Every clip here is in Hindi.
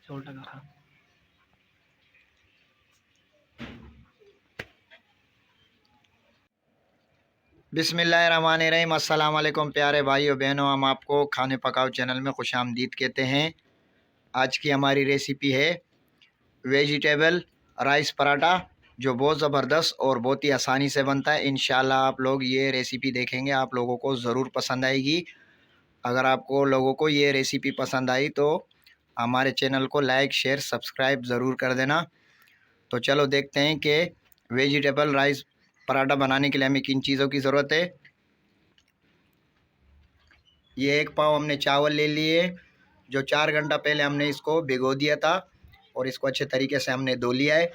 छोटा करा। बिस्मिल्लाहिर्रहमानिर्रहीम। अस्सलाम वालेकुम प्यारे भाइयों बहनों, हम आपको खाने पकाओ चैनल में खुशामदीद कहते हैं। आज की हमारी रेसिपी है वेजिटेबल राइस पराठा, जो बहुत ज़बरदस्त और बहुत ही आसानी से बनता है। इंशाल्लाह आप लोग ये रेसिपी देखेंगे, आप लोगों को ज़रूर पसंद आएगी। अगर आपको लोगों को ये रेसिपी पसंद आई तो हमारे चैनल को लाइक शेयर सब्सक्राइब ज़रूर कर देना। तो चलो देखते हैं कि वेजिटेबल राइस पराठा बनाने के लिए हमें किन चीज़ों की ज़रूरत है। ये 1 पाव हमने चावल ले लिए, जो 4 घंटा पहले हमने इसको भिगो दिया था और इसको अच्छे तरीके से हमने धो लिया है।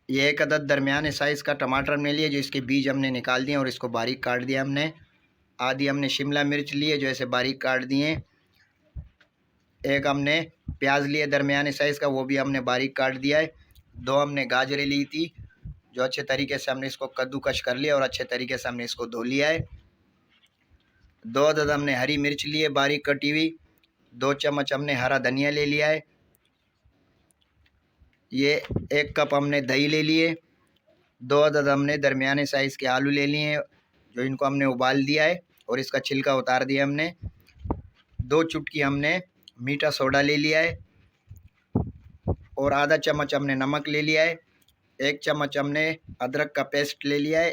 ये 1 अदद दरमियाने साइज़ का टमाटर हमने लिए, जो इसके बीज हमने निकाल दिए और इसको बारीक काट दिया हमने। आधी हमने शिमला मिर्च लिए, जो ऐसे बारीक काट दिए। एक हमने प्याज लिए दरमियाने साइज़ का, वो भी हमने बारीक काट दिया है। 2 हमने गाजरें ली थी, जो अच्छे तरीके से हमने इसको कद्दूकश कर लिया और अच्छे तरीके से हमने इसको धो लिया है। 2 अदद हमने हरी मिर्च लिए बारीक कटी हुई। 2 चम्मच हमने हरा धनिया ले लिया है। ये 1 कप हमने दही ले लिए। 2 अदद हमने दरमियाने साइज़ के आलू ले लिए हैं, जो इनको हमने उबाल दिया है और इसका छिलका उतार दिया हमने। 2 चुटकी हमने मीठा सोडा ले लिया है और आधा चम्मच हमने नमक ले लिया है। 1 चम्मच हमने अदरक का पेस्ट ले लिया है।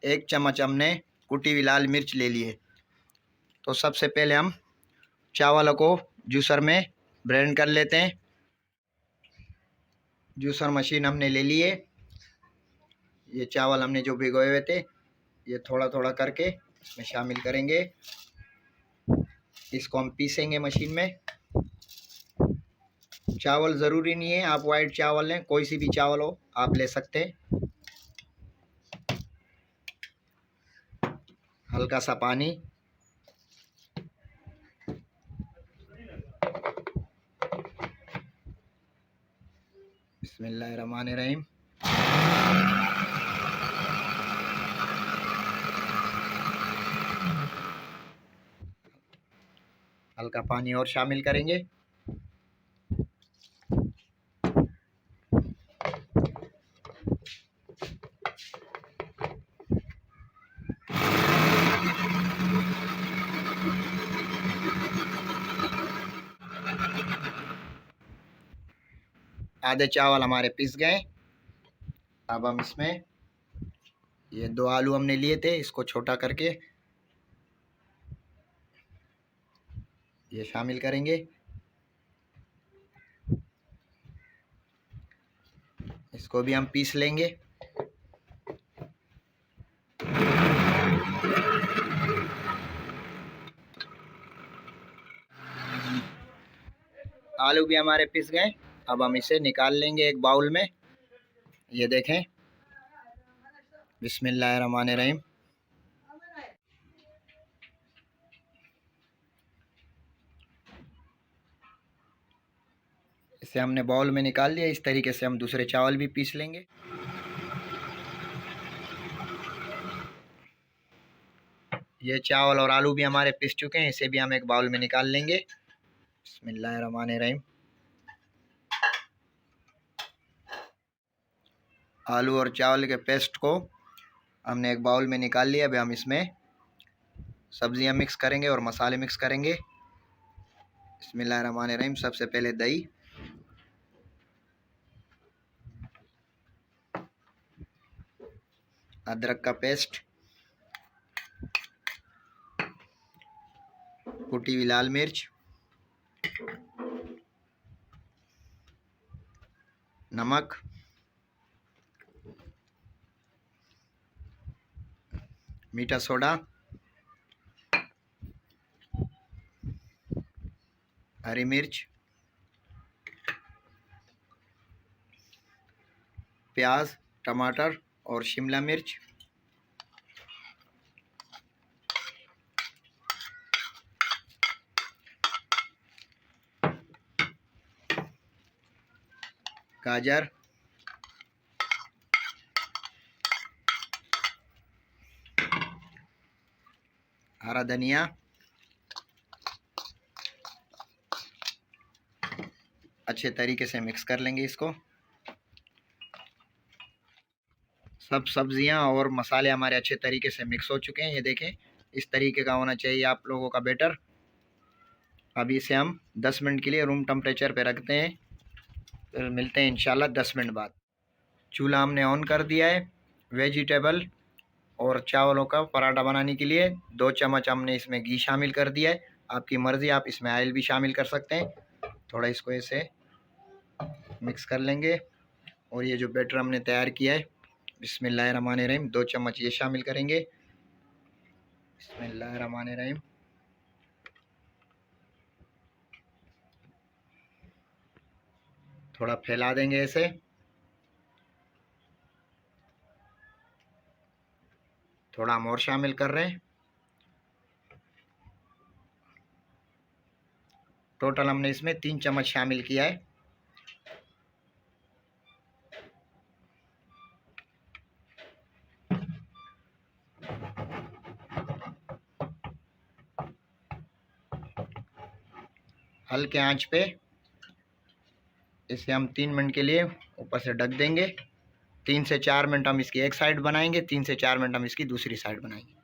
1 चम्मच हमने कुटी हुई लाल मिर्च ले ली है। तो सबसे पहले हम चावलों को जूसर में ब्लेंड कर लेते हैं। जूसर मशीन हमने ले ली है। ये चावल हमने जो भिगोए हुए थे, ये थोड़ा थोड़ा करके इसमें शामिल करेंगे। इसको हम पीसेंगे मशीन में। चावल ज़रूरी नहीं है आप वाइट चावल लें, कोई सी भी चावल हो आप ले सकते हैं। हल्का सा पानी, बिस्मिल्लाहिर्रहमानिर्रहीम। हल्का पानी और शामिल करेंगे। आधे चावल हमारे पिस गए। अब हम इसमें ये 2 आलू हमने लिए थे, इसको छोटा करके ये शामिल करेंगे। इसको भी हम पीस लेंगे। आलू भी हमारे पिस गए। अब हम इसे निकाल लेंगे एक बाउल में। ये देखें, बिस्मिल्लाहिर्रहमानिर्रहीम। इसे हमने बाउल में निकाल लिया। इस तरीके से हम दूसरे चावल भी पीस लेंगे। ये चावल और आलू भी हमारे पिस चुके हैं, इसे भी हम एक बाउल में निकाल लेंगे। बिस्मिल्लाहिर्रहमानिर्रहीम। आलू और चावल के पेस्ट को हमने एक बाउल में निकाल लिया। अभी हम इसमें सब्जियां मिक्स करेंगे और मसाले मिक्स करेंगे। बिस्मिल्लाहिर्रहमानिर्रहीम। सबसे पहले दही, अदरक का पेस्ट, कुटी हुई लाल मिर्च, नमक, मीठा सोडा, हरी मिर्च, प्याज, टमाटर और शिमला मिर्च, गाजर, हरा धनिया, अच्छे तरीके से मिक्स कर लेंगे इसको। सब सब्जियां और मसाले हमारे अच्छे तरीके से मिक्स हो चुके हैं। ये देखें, इस तरीके का होना चाहिए आप लोगों का बैटर। अभी इसे हम 10 मिनट के लिए रूम टेम्परेचर पे रखते हैं, फिर मिलते हैं इंशाल्लाह 10 मिनट बाद। चूल्हा हमने ऑन कर दिया है। वेजिटेबल और चावलों का पराठा बनाने के लिए 2 चम्मच हमने इसमें घी शामिल कर दिया है। आपकी मर्ज़ी, आप इसमें ऑयल भी शामिल कर सकते हैं। थोड़ा इसको ऐसे मिक्स कर लेंगे और ये जो बैटर हमने तैयार किया है, बिस्मिल्लाहिर्रहमानिर्रहीम, 2 चम्मच ये शामिल करेंगे। बिस्मिल्लाहिर्रहमानिर्रहीम। थोड़ा फैला देंगे ऐसे। थोड़ा हम और शामिल कर रहे हैं। टोटल हमने इसमें 3 चम्मच शामिल किया है। हल्के आंच पे इसे हम 3 मिनट के लिए ऊपर से ढक देंगे। 3 से 4 मिनट हम इसकी एक साइड बनाएंगे, 3 से 4 मिनट हम इसकी दूसरी साइड बनाएंगे।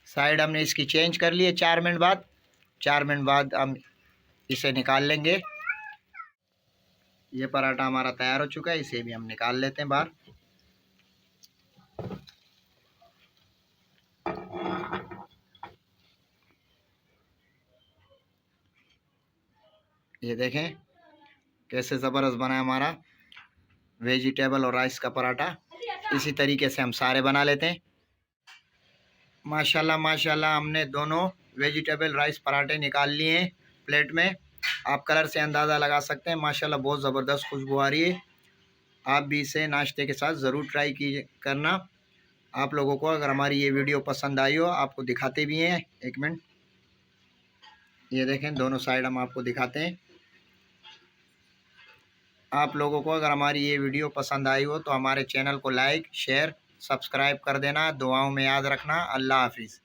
साइड हमने इसकी चेंज कर ली है 4 मिनट बाद। 4 मिनट बाद हम इसे निकाल लेंगे। ये पराठा हमारा तैयार हो चुका है, इसे भी हम निकाल लेते हैं बाहर। ये देखें कैसे ज़बरदस्त बना है हमारा वेजिटेबल और राइस का पराठा। इसी तरीके से हम सारे बना लेते हैं। माशाल्लाह माशाल्लाह, हमने दोनों वेजिटेबल राइस पराठे निकाल लिए हैं प्लेट में। आप कलर से अंदाज़ा लगा सकते हैं। माशाल्लाह बहुत ज़बरदस्त खुशबू आ रही है। आप भी इसे नाश्ते के साथ ज़रूर ट्राई करना। आप लोगों को अगर हमारी ये वीडियो पसंद आई हो, आपको दिखाते भी हैं, एक मिनट, ये देखें दोनों साइड हम आपको दिखाते हैं। आप लोगों को अगर हमारी ये वीडियो पसंद आई हो तो हमारे चैनल को लाइक शेयर सब्सक्राइब कर देना। दुआओं में याद रखना। अल्लाह हाफिज़।